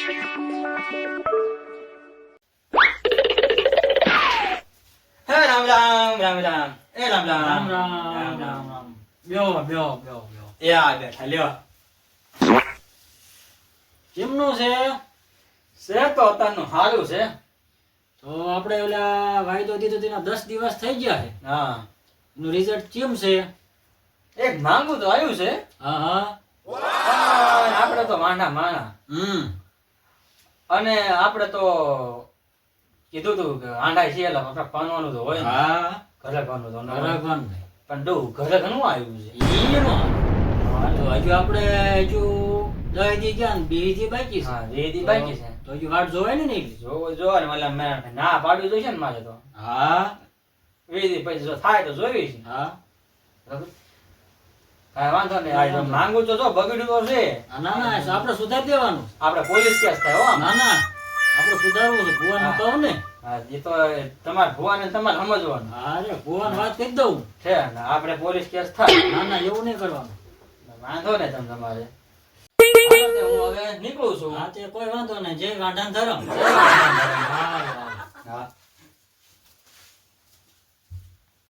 રામ રામ રામ રામ એ રામ રામ રામ રામ રામ રામ. બ્યો. એ આ બેઠા લ્યો કેમનું છે? છે તો અત્યારનું સારું છે. તો આપણે ઓલા વાયદો દીધો તેના 10 દિવસ થઈ ગયા છે. હા એનું રિઝલ્ટ કેમ છે? એક માંગુ તો આવ્યું છે હા. પણ આપણે તો માંડા માણા અને આપણે તો કીધું તું કે આંડા છે એટલે આપણે પાનવાનું તો હોય ને હા. ઘરે પાનવું તો ન હોય. બરાબર ને. પણ ડો ઘરે ઘણું આવ્યું છે. એમાં તો હજુ આપણે હજુ 10 દી ગયા ને 2 દી બાકી છે. હા બે દી બાકી છે. તો હજુ વાટ જોવાય ને નહીં. જો ને મતલબ મેં ના પાડવી જોઈશે ને મારે તો હા. વીધી પછી જો થાય તો જોઈ છે. હા. બરાબર કાંઈ વાંધો નહીં. આ જો માંગુ તો જો બગડ્યું તો છે. ના આપણે સુધારી દેવાનું. આપણે પોલીસ કેસ થાય હો. ના આપણે સુધારવું છે. ભુવાનું કહું ને. હા એ તો તમારે ભુવાને તમારે સમજવાનું અરે ભુવાન વાત કહી દઉં. છે ને આપણે પોલીસ કેસ થાય. ના એવું નહીં કરવાનું. વાંધો ને તમે તમારે હું હવે નીકળું છું. હા તે કોઈ વાંધો નહીં. જય ગાંઠાન ધરમ. હા